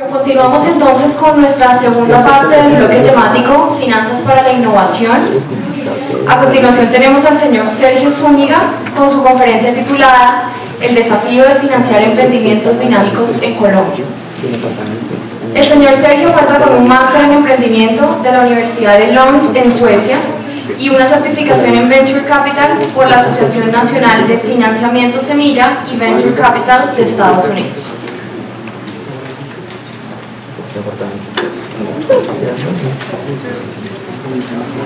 Continuamos entonces con nuestra segunda parte del bloque temático, Finanzas para la Innovación. A continuación tenemos al señor Sergio Zúñiga con su conferencia titulada El desafío de financiar emprendimientos dinámicos en Colombia. El señor Sergio cuenta con un máster en emprendimiento de la Universidad de Lund en Suecia y una certificación en Venture Capital por la Asociación Nacional de Financiamiento Semilla y Venture Capital de Estados Unidos.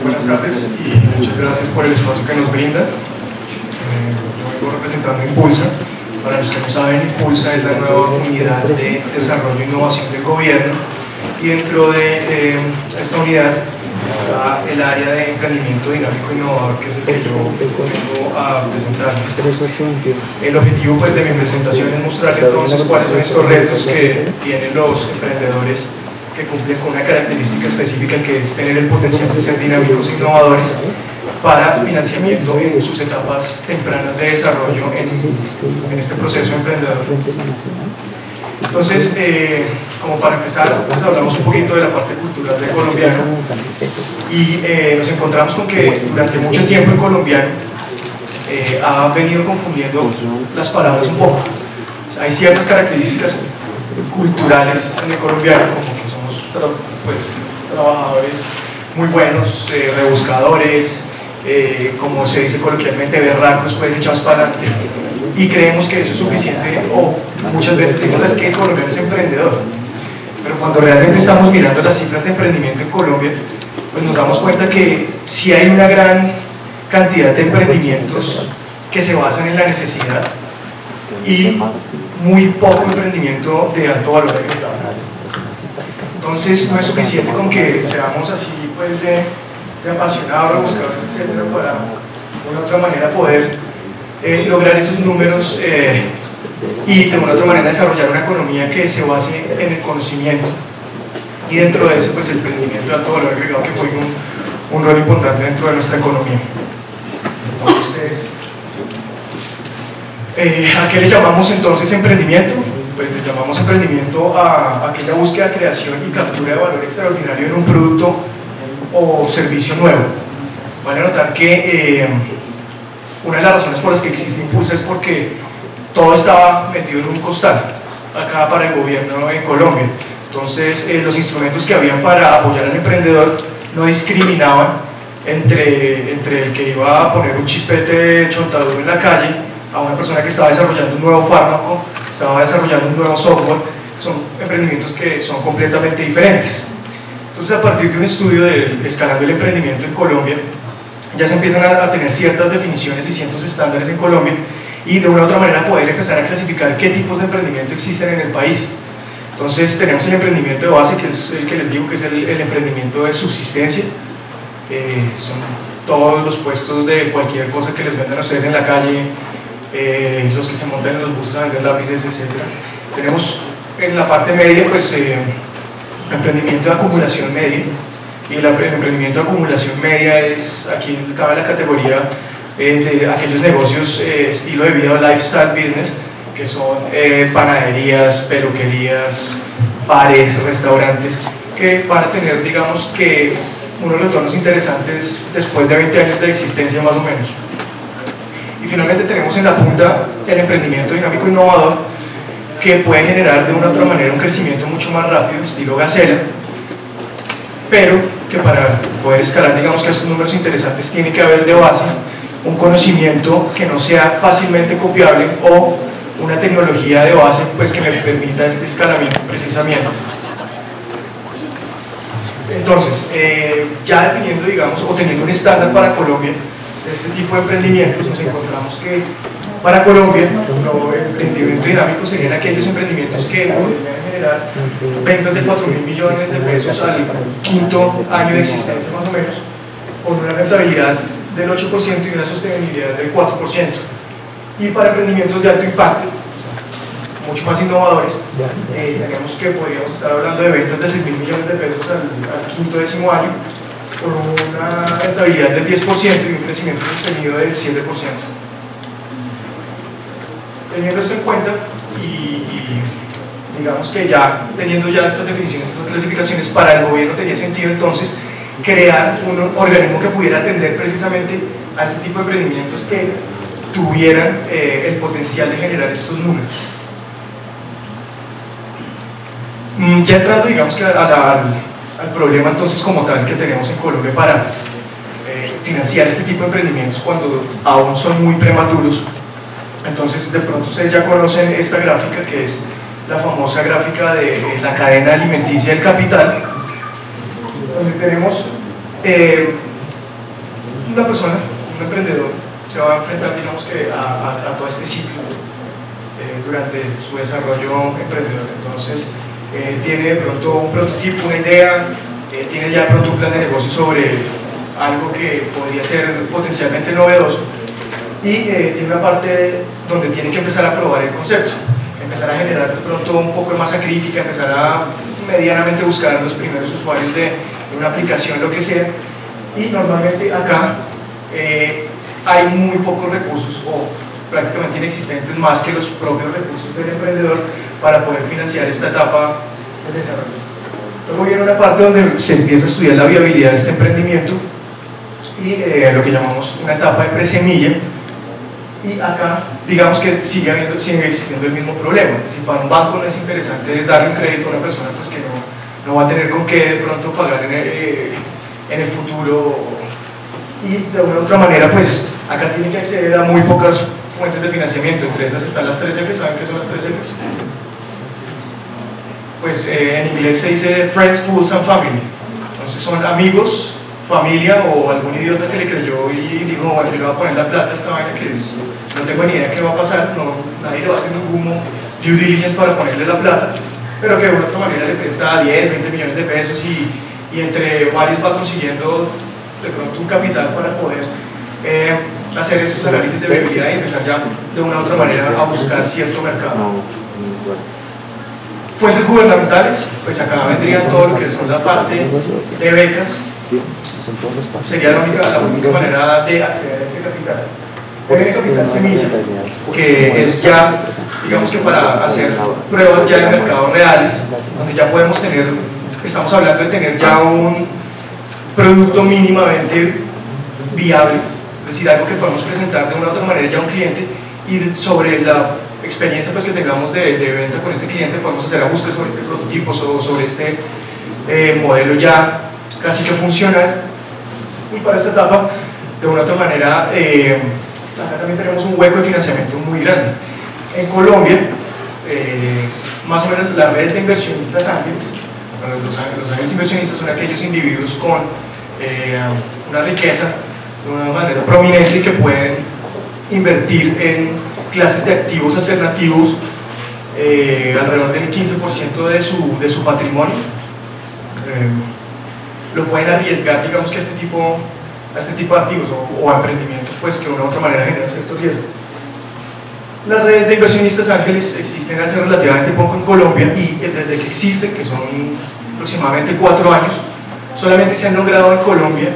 Buenas tardes y muchas gracias por el espacio que nos brinda. Yo vengo representando Impulsa. Para los que no saben, Impulsa es la nueva unidad de desarrollo e innovación del gobierno, y dentro de esta unidad está el área de emprendimiento dinámico e innovador, que es el que yo vengo a presentarles. El objetivo pues, de mi presentación es mostrar entonces cuáles son estos retos que tienen los emprendedores que cumplen con una característica específica, que es tener el potencial de ser dinámicos e innovadores para financiamiento en sus etapas tempranas de desarrollo en este proceso emprendedor. Entonces, como para empezar, pues hablamos un poquito de la parte cultural del colombiano, y nos encontramos con que durante mucho tiempo el colombiano ha venido confundiendo las palabras un poco. O sea, hay ciertas características culturales en el colombiano, como que somos pues, trabajadores muy buenos, rebuscadores, como se dice coloquialmente, berracos, pues echados para adelante, y creemos que eso es suficiente, o muchas veces creemos que el colombiano es emprendedor. Pero cuando realmente estamos mirando las cifras de emprendimiento en Colombia, pues nos damos cuenta que sí hay una gran cantidad de emprendimientos que se basan en la necesidad y muy poco emprendimiento de alto valor agregado. Entonces no es suficiente con que seamos así pues de apasionados, rebuscados, etcétera, para de una otra manera poder lograr esos números y de una otra manera desarrollar una economía que se base en el conocimiento, y dentro de eso pues el emprendimiento de alto valor agregado, que juega un rol importante dentro de nuestra economía. Entonces, ¿a qué le llamamos entonces emprendimiento? Pues le llamamos emprendimiento a aquella búsqueda, creación y captura de valor extraordinario en un producto o servicio nuevo. Van a notar que una de las razones por las que existe Impulsa es porque todo estaba metido en un costal acá para el gobierno en Colombia. Entonces los instrumentos que habían para apoyar al emprendedor no discriminaban entre el que iba a poner un chispete de chontaduro en la calle a una persona que estaba desarrollando un nuevo fármaco, estaba desarrollando un nuevo software. Son emprendimientos que son completamente diferentes. Entonces, a partir de un estudio de escalando el emprendimiento en Colombia, ya se empiezan a tener ciertas definiciones y ciertos estándares en Colombia, y de una u otra manera poder empezar a clasificar qué tipos de emprendimiento existen en el país. Entonces tenemos el emprendimiento de base, que es el que les digo que es el emprendimiento de subsistencia. Son todos los puestos de cualquier cosa que les vendan a ustedes en la calle, los que se montan en los buses a vender lápices, etc. Tenemos en la parte media pues emprendimiento de acumulación media, y el emprendimiento de acumulación media es, aquí cabe la categoría de aquellos negocios estilo de vida o lifestyle business, que son panaderías, peluquerías, bares, restaurantes, que van a tener, digamos que, unos retornos interesantes después de 20 años de existencia más o menos. Y finalmente tenemos en la punta el emprendimiento dinámico innovador, que puede generar de una u otra manera un crecimiento mucho más rápido, estilo gacela, pero que para poder escalar, digamos que estos números interesantes, tiene que haber de base un conocimiento que no sea fácilmente copiable, o una tecnología de base pues que me permita este escalamiento precisamente. Entonces, ya definiendo, digamos, o teniendo un estándar para Colombia de este tipo de emprendimientos, nos encontramos que para Colombia el emprendimiento dinámico serían aquellos emprendimientos que podrían generar ventas de 4.000 millones de pesos al quinto año de existencia más o menos, con una rentabilidad del 8% y una sostenibilidad del 4%. Y para emprendimientos de alto impacto, mucho más innovadores, tenemos que podríamos estar hablando de ventas de 6.000 millones de pesos al quinto décimo año, con una rentabilidad del 10% y un crecimiento sostenido del 7%. Teniendo esto en cuenta y digamos que ya teniendo ya estas definiciones, estas clasificaciones, para el gobierno tenía sentido entonces crear un organismo que pudiera atender precisamente a este tipo de emprendimientos que tuvieran el potencial de generar estos números. Ya entrando, digamos que al problema entonces como tal que tenemos en Colombia para financiar este tipo de emprendimientos cuando aún son muy prematuros. Entonces de pronto ustedes ya conocen esta gráfica, que es la famosa gráfica de la cadena alimenticia del capital, donde tenemos una persona, un emprendedor, se va a enfrentar, digamos que a todo este ciclo durante su desarrollo emprendedor. Entonces tiene de pronto un prototipo, una idea, tiene ya pronto un plan de negocio sobre algo que podría ser potencialmente novedoso, y tiene una parte donde tiene que empezar a probar el concepto, empezar a generar de pronto un poco de masa crítica, empezar a medianamente buscar los primeros usuarios de una aplicación, lo que sea. Y normalmente acá hay muy pocos recursos o prácticamente inexistentes, más que los propios recursos del emprendedor para poder financiar esta etapa de desarrollo. Luego viene una parte donde se empieza a estudiar la viabilidad de este emprendimiento y lo que llamamos una etapa de presemilla, y acá digamos que sigue existiendo el mismo problema. Si para un banco no es interesante darle un crédito a una persona pues que no va a tener con qué de pronto pagar en el futuro, y de una u otra manera pues acá tiene que acceder a muy pocas fuentes de financiamiento. Entre esas están las 3 Fs. ¿Saben qué son las 3 Fs? Pues en inglés se dice Friends, Fools and Family. Entonces son amigos, familia o algún idiota que le creyó y dijo, bueno, yo le voy a poner la plata a esta vaina que no tengo ni idea de qué va a pasar, nadie le va a hacer ningún due diligence para ponerle la plata, pero que de una u otra manera le presta 10, 20 millones de pesos y entre varios va consiguiendo de pronto un capital para poder hacer esos análisis de viabilidad y empezar ya de una u otra manera a buscar cierto mercado. Fuentes gubernamentales, pues acá vendrían todo lo que son la parte de becas. Sería la única manera de acceder a este capital. El capital semilla, que es ya, digamos que para hacer pruebas ya de mercados reales, donde ya podemos tener, estamos hablando de tener ya un producto mínimamente viable, es decir, algo que podemos presentar de una u otra manera ya a un cliente, y sobre la experiencia pues que tengamos de venta con este cliente podemos hacer ajustes sobre este prototipo o sobre este modelo ya casi que funcional. Y para esta etapa, de una u otra manera, acá también tenemos un hueco de financiamiento muy grande. En Colombia, más o menos las redes de inversionistas ángeles, los ángeles inversionistas son aquellos individuos con una riqueza de una manera prominente que pueden invertir en clases de activos alternativos alrededor del 15% de su patrimonio. Lo pueden arriesgar, digamos que a este tipo de activos o a emprendimientos pues que de una u otra manera generan cierto riesgo. Las redes de inversionistas ángeles existen hace relativamente poco en Colombia, y desde que existen, que son aproximadamente 4 años, solamente se han logrado en Colombia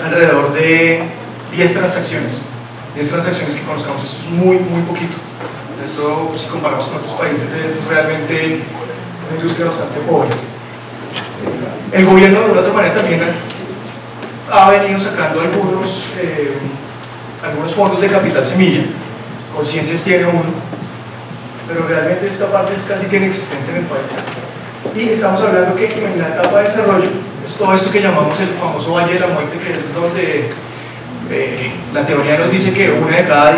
alrededor de 10 transacciones. 10 transacciones que conozcamos. Esto es muy poquito. Esto, si comparamos con otros países, es realmente una industria bastante pobre. El gobierno de una otra manera también ha venido sacando algunos fondos de capital semilla. Conciencias tiene uno, pero realmente esta parte es casi que inexistente en el país. Y estamos hablando que en la etapa de desarrollo es todo esto que llamamos el famoso Valle de la Muerte, que es donde la teoría nos dice que uno de cada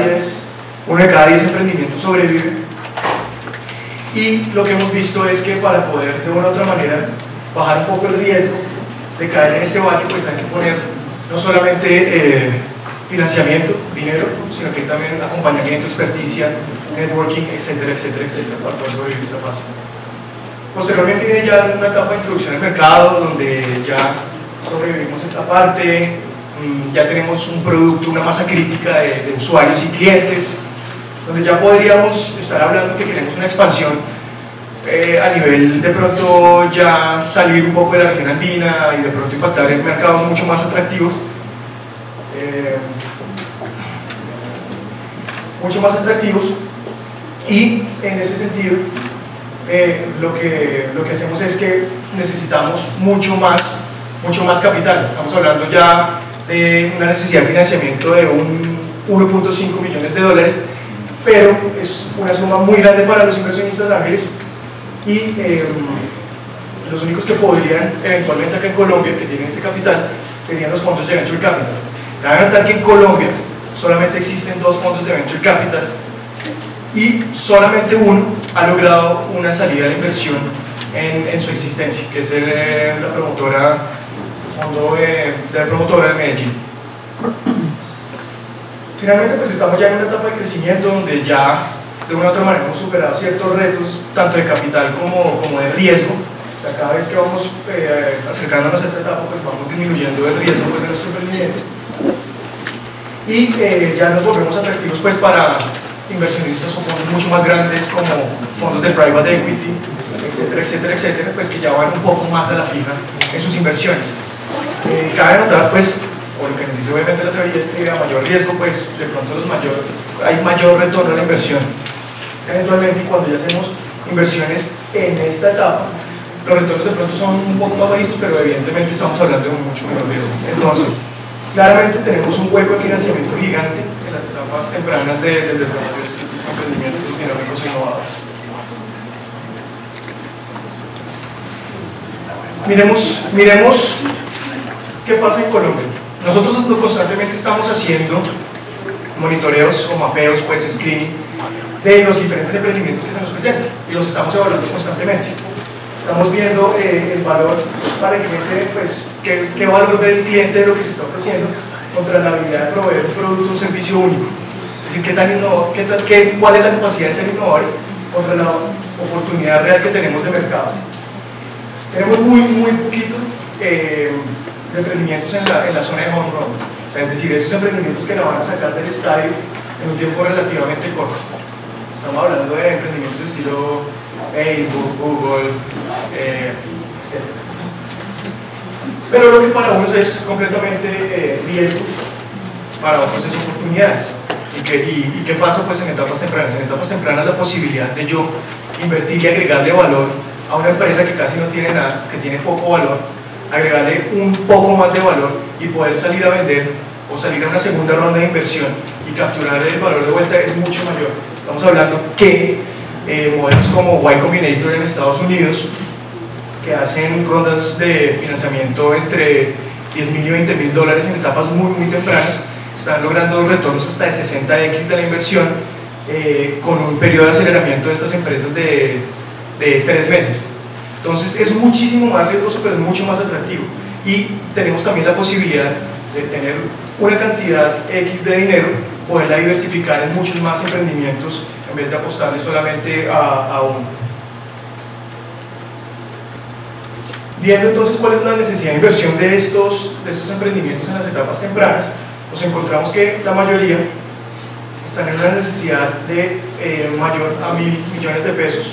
10 emprendimientos sobrevive. Y lo que hemos visto es que para poder de una u otra manera bajar un poco el riesgo de caer en este valle, pues hay que poner no solamente financiamiento, dinero, sino que también acompañamiento, experticia, networking, etcétera, para poder sobrevivir esta fase. Posteriormente viene ya una etapa de introducción al mercado, donde ya sobrevivimos esta parte, ya tenemos un producto, una masa crítica de usuarios y clientes, donde ya podríamos estar hablando que queremos una expansión a nivel de pronto ya salir un poco de la región andina y de pronto impactar en mercados mucho más atractivos. Y en ese sentido lo que hacemos es que necesitamos mucho más capital. Estamos hablando ya de una necesidad de financiamiento de un 1.5 millones de dólares, pero es una suma muy grande para los inversionistas ángeles y los únicos que podrían eventualmente acá en Colombia que tienen ese capital serían los fondos de Venture Capital. Cabe notar que en Colombia solamente existen 2 fondos de Venture Capital y solamente uno ha logrado una salida de inversión en su existencia, que es la promotora, el fondo de la promotora de Medellín. Finalmente, pues estamos ya en una etapa de crecimiento donde ya de una u otra manera hemos superado ciertos retos, tanto de capital como de riesgo. O sea, cada vez que vamos acercándonos a esta etapa, pues vamos disminuyendo el riesgo pues, de nuestro emprendimiento. Y ya nos volvemos atractivos pues, para inversionistas o fondos mucho más grandes como fondos de private equity, etcétera, pues que ya van un poco más a la fija en sus inversiones. Cabe notar, pues, o lo que nos dice obviamente la teoría es que a mayor riesgo, pues de pronto hay mayor retorno a la inversión. Eventualmente, cuando ya hacemos inversiones en esta etapa, los retornos de pronto son un poco más bajitos, pero evidentemente estamos hablando de un mucho menor riesgo. Entonces, claramente tenemos un hueco de financiamiento gigante en las etapas tempranas del desarrollo de estos emprendimientos dinámicos e innovadores. Miremos qué pasa en Colombia. Nosotros constantemente estamos haciendo monitoreos o mapeos, pues screening, de los diferentes emprendimientos que se nos presentan y los estamos evaluando constantemente. Estamos viendo el valor para el cliente, pues, qué valor ve el cliente de lo que se está ofreciendo contra la habilidad de proveer un producto o un servicio único. Es decir, cuál es la capacidad de ser innovadores contra la oportunidad real que tenemos de mercado. Tenemos muy poquito de emprendimientos en la zona de home run. O sea, es decir, esos emprendimientos que la van a sacar del estadio en un tiempo relativamente corto. Estamos hablando de emprendimientos de estilo Facebook, Google, etc. Pero lo que para unos es completamente riesgo, para otros es oportunidades. ¿Y qué pasa pues en etapas tempranas? En etapas tempranas la posibilidad de yo invertir y agregarle valor a una empresa que casi no tiene nada, que tiene poco valor, agregarle un poco más de valor y poder salir a vender o salir a una segunda ronda de inversión y capturar el valor de vuelta es mucho mayor. Estamos hablando que modelos como Y Combinator en Estados Unidos, que hacen rondas de financiamiento entre 10.000 y 20.000 dólares en etapas muy tempranas, están logrando retornos hasta de 60x de la inversión con un periodo de aceleramiento de estas empresas de 3 meses. Entonces es muchísimo más riesgoso, pero es mucho más atractivo. Y tenemos también la posibilidad de tener una cantidad X de dinero, poderla diversificar en muchos más emprendimientos en vez de apostarle solamente a uno. Viendo entonces cuál es la necesidad de inversión de estos emprendimientos en las etapas tempranas, nos encontramos que la mayoría están en una necesidad de mayor a 1.000 millones de pesos,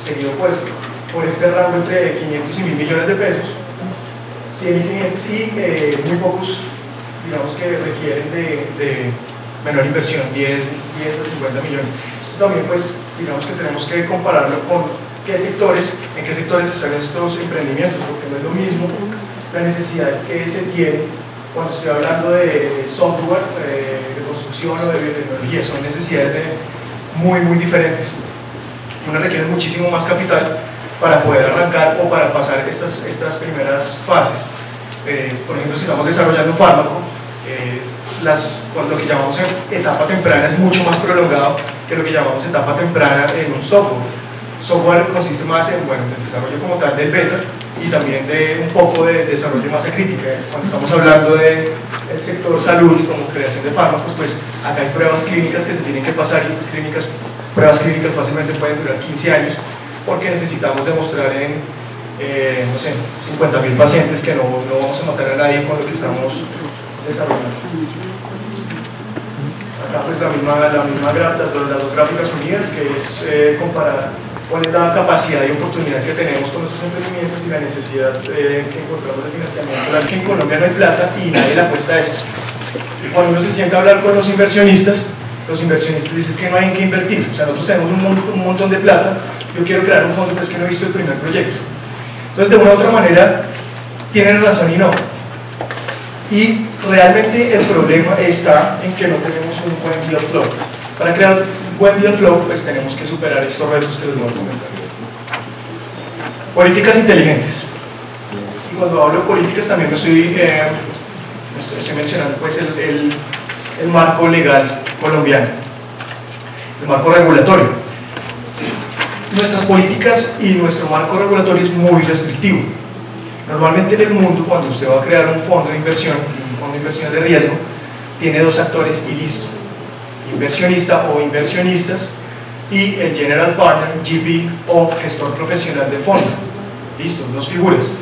seguido por este rango entre 500 y 1.000 millones de pesos, 100 y 500, y muy pocos, digamos, que requieren de menor inversión, 10 a 50 millones. Esto también, pues, digamos que tenemos que compararlo con en qué sectores están estos emprendimientos, porque no es lo mismo la necesidad que se tiene cuando estoy hablando de software, de construcción o de biotecnología. Son necesidades muy diferentes. Una requiere muchísimo más capital para poder arrancar o para pasar estas primeras fases. Por ejemplo, si estamos desarrollando un fármaco, lo que llamamos etapa temprana es mucho más prolongado que lo que llamamos etapa temprana en un software. Software consiste más en el desarrollo como tal del beta y también de un poco de desarrollo de masa crítica. Cuando estamos hablando del sector salud como creación de fármacos, pues acá hay pruebas clínicas que se tienen que pasar y estas pruebas clínicas fácilmente pueden durar 15 años porque necesitamos demostrar en, no sé, 50.000 pacientes que no vamos a matar a nadie con lo que estamos desarrollando. Acá pues la misma gráfica, las dos gráficas unidas, que es comparar cuál es la capacidad y oportunidad que tenemos con nuestros emprendimientos y la necesidad que encontramos de financiamiento. La que en Colombia no hay plata y nadie le apuesta a esto. Y cuando uno se sienta a hablar con los inversionistas, los inversionistas dicen que no hay en qué invertir, o sea, nosotros tenemos un montón de plata, yo quiero crear un fondo, pero es que no he visto el primer proyecto. Entonces, de una u otra manera, tienen razón y no. Y realmente el problema está en que no tenemos un buen deal flow. Para crear un buen deal flow, pues tenemos que superar estos retos que les voy a comentar. Políticas inteligentes. Y cuando hablo de políticas también me estoy mencionando pues el marco legal colombiano, el marco regulatorio. Nuestras políticas y nuestro marco regulatorio es muy restrictivo. Normalmente en el mundo, cuando usted va a crear un fondo de inversión, un fondo de inversión de riesgo, tiene dos actores y listo: inversionista o inversionistas y el general partner, GP o gestor profesional del fondo. Listo, dos figuras.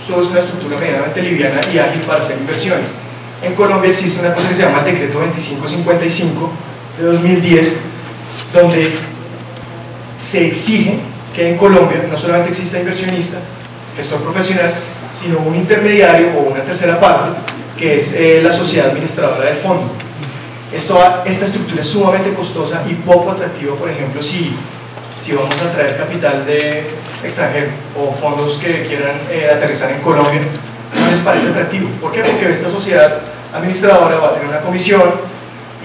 Esto es una estructura medianamente liviana y ágil para hacer inversiones. En Colombia existe una cosa que se llama el Decreto 2555 de 2010, donde se exige que en Colombia no solamente exista inversionista, gestor profesional, sino un intermediario o una tercera parte, que es la sociedad administradora del fondo. Esta estructura es sumamente costosa y poco atractiva, por ejemplo, si vamos a traer capital de extranjero o fondos que quieran aterrizar en Colombia, no les parece atractivo. ¿Por qué? Porque esta sociedad administradora va a tener una comisión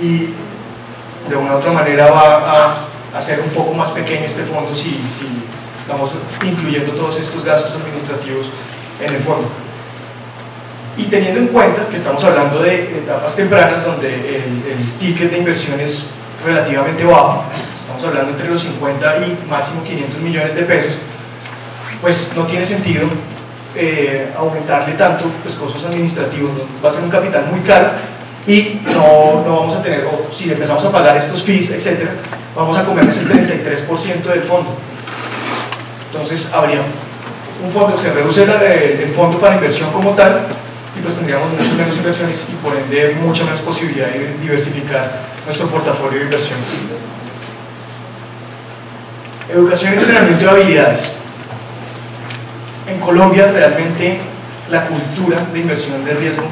y de una u otra manera va a hacer un poco más pequeño este fondo si estamos incluyendo todos estos gastos administrativos en el fondo. Y teniendo en cuenta que estamos hablando de etapas tempranas donde el ticket de inversión es relativamente bajo, estamos hablando entre los 50 y máximo 500 millones de pesos, pues no tiene sentido aumentarle tanto los costos administrativos, va a ser un capital muy caro y no vamos a tener, o si le empezamos a pagar estos fees, etc., vamos a comernos el 33% del fondo. Entonces habría un fondo, se reduce el fondo para inversión como tal y pues tendríamos mucho menos inversiones y por ende mucha menos posibilidad de diversificar nuestro portafolio de inversiones. Educación y entrenamiento de habilidades. En Colombia realmente la cultura de inversión de riesgo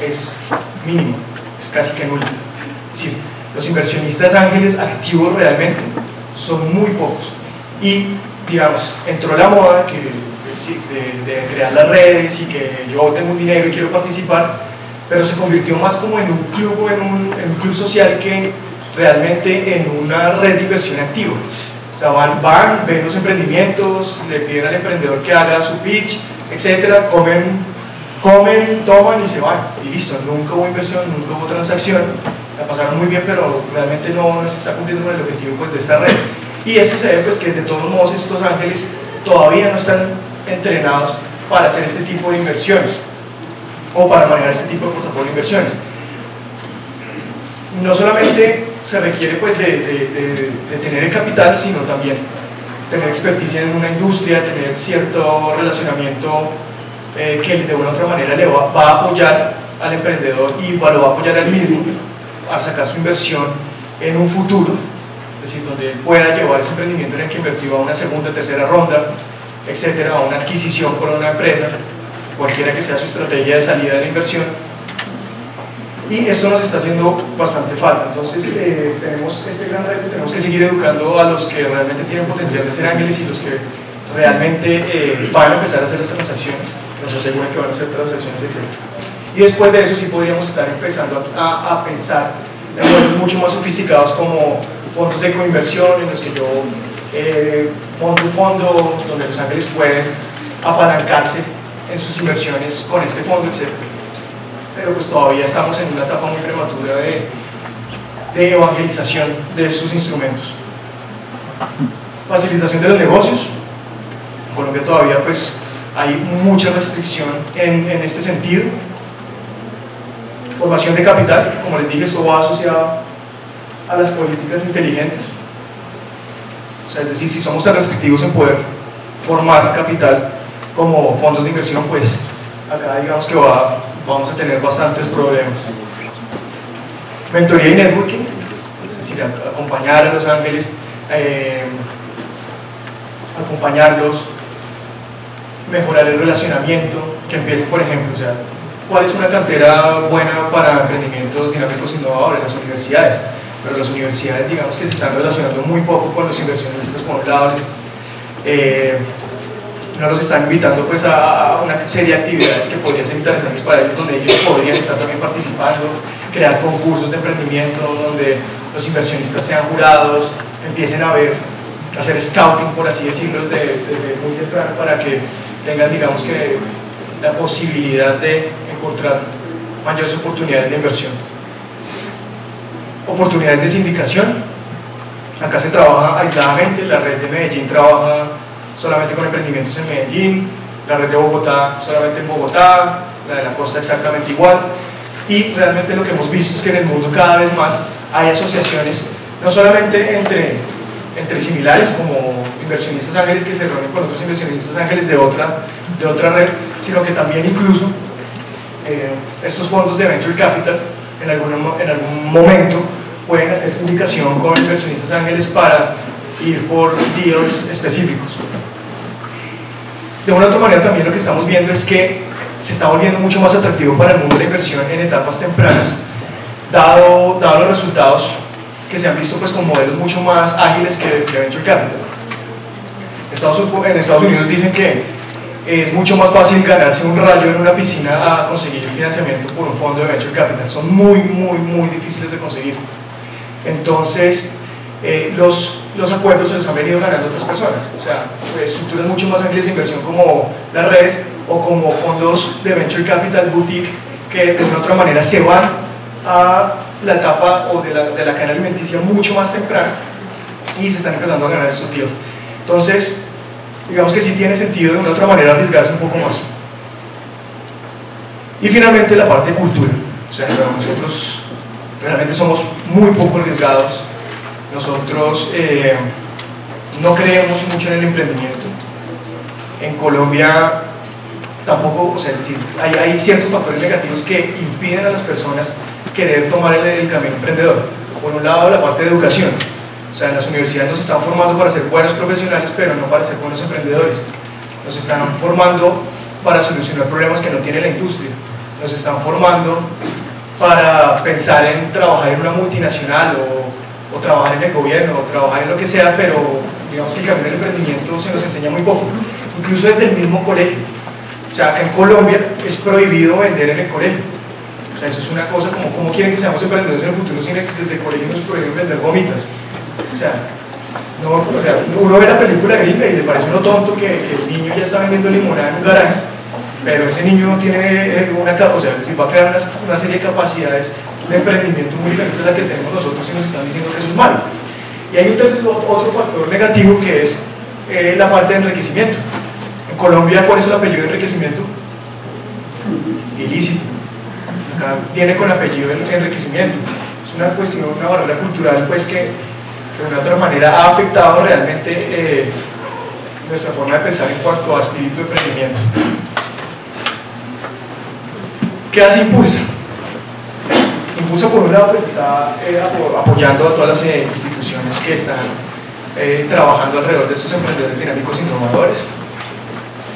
es mínima, es casi que nula. Es decir, los inversionistas ángeles activos realmente son muy pocos y digamos, entró la moda de crear las redes y que yo tengo un dinero y quiero participar, pero se convirtió más como en un club o en un club social que realmente en una red de inversión activa. O sea, van, ven los emprendimientos, le piden al emprendedor que haga su pitch, etcétera, comen, toman y se van, y listo, nunca hubo inversión, nunca hubo transacción, la pasaron muy bien, pero realmente no se está cumpliendo con el objetivo pues, de esta red. Y esto se debe pues que de todos modos estos ángeles todavía no están entrenados para hacer este tipo de inversiones o para manejar este tipo de portafolio de inversiones. No solamente se requiere pues de tener el capital, sino también tener experticia en una industria, tener cierto relacionamiento que de una u otra manera le va a apoyar al emprendedor y lo va a apoyar al mismo a sacar su inversión en un futuro. Es decir, donde pueda llevar ese emprendimiento en el que invirtió a una segunda, tercera ronda, etcétera, a una adquisición por una empresa, cualquiera que sea su estrategia de salida de la inversión. Y esto nos está haciendo bastante falta. Entonces, tenemos este gran reto, tenemos que seguir educando a los que realmente tienen potencial de ser ángeles y los que realmente van a empezar a hacer las transacciones, que nos aseguren que van a hacer transacciones, etcétera. Y después de eso, sí podríamos estar empezando a pensar en modelos mucho más sofisticados como fondos de coinversión en los que yo monto un fondo donde los ángeles pueden apalancarse en sus inversiones con este fondo, etc. Pero pues todavía estamos en una etapa muy prematura de evangelización de estos instrumentos. Facilitación de los negocios. En Colombia todavía pues hay mucha restricción en este sentido. Formación de capital, como les dije, esto va asociado a las políticas inteligentes. O sea, es decir, si somos tan restrictivos en poder formar capital como fondos de inversión, pues acá digamos que vamos a tener bastantes problemas. Mentoría y networking, es decir, acompañar a los ángeles, acompañarlos, mejorar el relacionamiento, que empiecen, por ejemplo, o sea, ¿cuál es una cantera buena para emprendimientos dinámicos innovadores? Las universidades. pero las universidades, digamos que se están relacionando muy poco con los inversionistas, por un lado, no los están invitando pues a una serie de actividades que podrían ser interesantes para ellos, donde ellos podrían estar también participando, crear concursos de emprendimiento donde los inversionistas sean jurados, empiecen a hacer scouting, por así decirlo, desde muy temprano, para que tengan, digamos que, la posibilidad de encontrar mayores oportunidades de inversión. Oportunidades de sindicación. Acá se trabaja aisladamente, la red de Medellín trabaja solamente con emprendimientos en Medellín, la red de Bogotá solamente en Bogotá, la de la costa exactamente igual, y realmente lo que hemos visto es que en el mundo cada vez más hay asociaciones, no solamente entre similares como inversionistas ángeles que se reúnen con otros inversionistas ángeles de otra red, sino que también incluso estos fondos de Venture Capital en algún momento pueden hacer sindicación con inversionistas ángeles para ir por deals específicos. De una u otra manera también lo que estamos viendo es que se está volviendo mucho más atractivo para el mundo de la inversión en etapas tempranas, dado los resultados que se han visto pues con modelos mucho más ágiles que Venture Capital. En Estados Unidos dicen que es mucho más fácil ganarse un rayo en una piscina a conseguir el financiamiento por un fondo de Venture Capital. Son muy difíciles de conseguir. Entonces, los acuerdos se los han venido ganando otras personas, o sea, estructuras mucho más ágiles de inversión como las redes o como fondos de Venture Capital Boutique que de una u otra manera se van a la etapa o de la cadena alimenticia mucho más temprana y se están empezando a ganar estos deals. Entonces, digamos que sí tiene sentido de una u otra manera arriesgarse un poco más. Y finalmente la parte de cultura, o sea, nosotros realmente somos muy poco arriesgados. Nosotros no creemos mucho en el emprendimiento. En Colombia tampoco, o sea, es decir, hay ciertos factores negativos que impiden a las personas querer tomar el camino emprendedor. Por un lado, la parte de educación. O sea, en las universidades nos están formando para ser buenos profesionales, pero no para ser buenos emprendedores. Nos están formando para solucionar problemas que no tiene la industria. Nos están formando para pensar en trabajar en una multinacional o trabajar en el gobierno, o trabajar en lo que sea, pero digamos que el camino del emprendimiento se nos enseña muy poco, incluso desde el mismo colegio. O sea, acá en Colombia es prohibido vender en el colegio. O sea, eso es una cosa como, ¿cómo quieren que seamos emprendedores en el futuro si desde el colegio nos prohíben vender gomitas? O sea, uno ve la película gringa y le parece uno tonto que el niño ya está vendiendo limonada en un garaje, pero ese niño no tiene o sea, va a crear una serie de capacidades de emprendimiento muy diferentes a la que tenemos nosotros y nos están diciendo que eso es malo. Y hay otro factor negativo que es la parte de enriquecimiento. En Colombia, ¿cuál es el apellido de enriquecimiento? Ilícito. Acá viene con apellido de enriquecimiento. Es una cuestión, una barrera cultural pues que de una otra manera ha afectado realmente nuestra forma de pensar en cuanto a espíritu de emprendimiento. ¿Qué hace Impulsa? Impulsa, por un lado, pues está apoyando a todas las instituciones que están trabajando alrededor de estos emprendedores dinámicos innovadores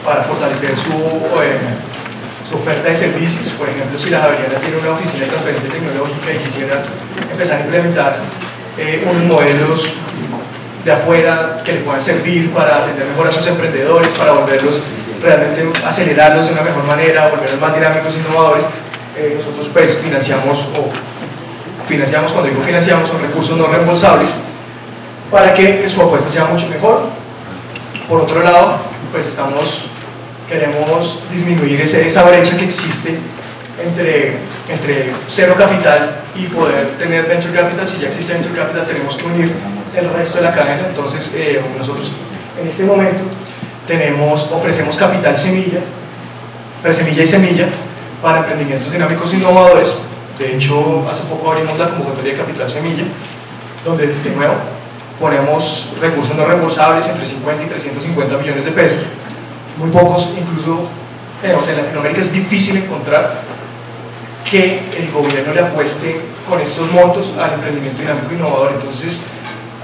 para fortalecer su oferta de servicios. Por ejemplo, si la Javeriana tiene una oficina de transferencia tecnológica y quisiera empezar a implementar unos modelos de afuera que le puedan servir para atender mejor a sus emprendedores, para volverlos realmente, acelerarlos de una mejor manera, volverlos más dinámicos e innovadores, nosotros pues financiamos, cuando digo financiamos, son recursos no reembolsables para que su apuesta sea mucho mejor. Por otro lado, pues queremos disminuir esa brecha que existe entre cero capital y poder tener venture capital. Si ya existe venture capital, tenemos que unir el resto de la cadena. Entonces nosotros en este momento ofrecemos capital semilla, presemilla y semilla para emprendimientos dinámicos innovadores. De hecho, hace poco abrimos la convocatoria de capital semilla, donde de nuevo ponemos recursos no reembolsables entre 50 y 350 millones de pesos. Muy pocos, incluso en Latinoamérica es difícil encontrar que el gobierno le apueste con estos montos al emprendimiento dinámico innovador. Entonces,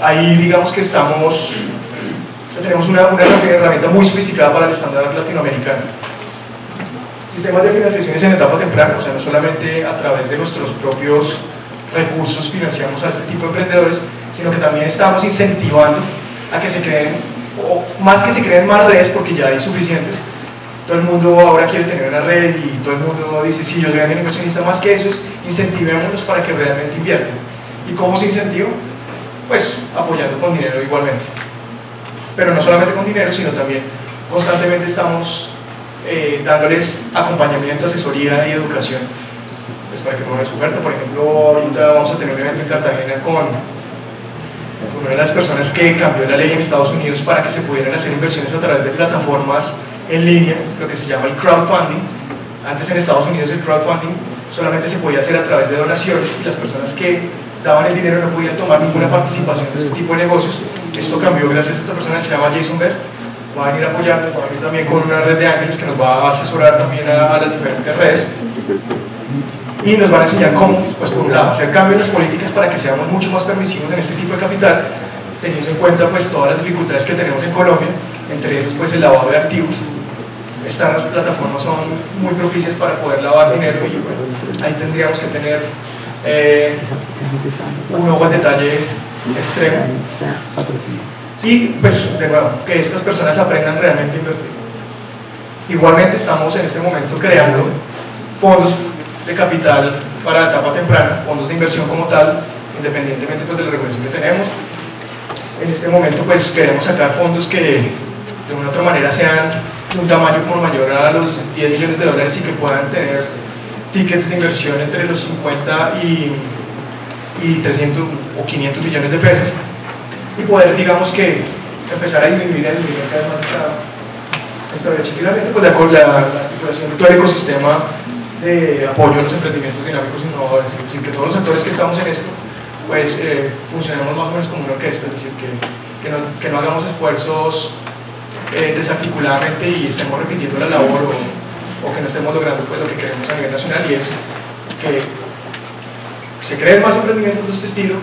ahí digamos que tenemos una herramienta muy sofisticada para el estándar latinoamericano. Sistemas de financiaciones en etapa temprana, o sea, no solamente a través de nuestros propios recursos financiamos a este tipo de emprendedores, sino que también estamos incentivando a que se creen, o más que se creen más redes, porque ya hay suficientes. Todo el mundo ahora quiere tener una red y todo el mundo dice, sí, yo soy un inversionista. Más que eso es incentivémonos para que realmente inviertan. ¿Y cómo se incentiva? Pues apoyando con dinero igualmente. Pero no solamente con dinero, sino también constantemente estamos dándoles acompañamiento, asesoría y educación, pues para que pongan su oferta. Por ejemplo, ahorita vamos a tener un evento en Cartagena con una de las personas que cambió la ley en Estados Unidos para que se pudieran hacer inversiones a través de plataformas en línea, lo que se llama el crowdfunding. Antes en Estados Unidos el crowdfunding solamente se podía hacer a través de donaciones y las personas que daban el dinero no podían tomar ninguna participación de este tipo de negocios. Esto cambió gracias a esta persona que se llama Jason Best. Va a venir apoyando, va a venir también con una red de ángeles que nos va a asesorar también a las diferentes redes y nos van a enseñar cómo, pues por un lado, hacer cambios en las políticas para que seamos mucho más permisivos en este tipo de capital, teniendo en cuenta pues todas las dificultades que tenemos en Colombia, entre esas pues el lavado de activos. Estas plataformas son muy propicias para poder lavar dinero y bueno, ahí tendríamos que tener un ojo al detalle extremo. Y pues de nuevo, que estas personas aprendan realmente a invertir. Igualmente estamos en este momento creando fondos de capital para la etapa temprana, fondos de inversión como tal, independientemente pues, de la regulación que tenemos. En este momento pues queremos sacar fondos que de una u otra manera sean de un tamaño como mayor a los 10 millones de dólares y que puedan tener tickets de inversión entre los 50 y 300 o 500 millones de pesos y poder, digamos que, empezar a disminuir cada vez más esta brecha. Y finalmente, pues la articulación de todo el ecosistema de apoyo a los emprendimientos dinámicos e innovadores, es decir, que todos los actores que estamos en esto, pues funcionemos más o menos como una orquesta, es decir, que no hagamos esfuerzos desarticuladamente y estemos repitiendo la labor o que no estemos logrando pues, lo que queremos a nivel nacional, y es que se creen más emprendimientos de este estilo,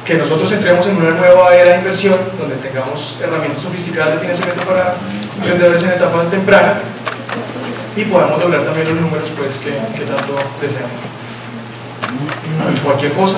que nosotros entremos en una nueva era de inversión donde tengamos herramientas sofisticadas de financiamiento para emprendedores en etapa temprana y podamos lograr también los números pues, que tanto deseamos. Y cualquier cosa,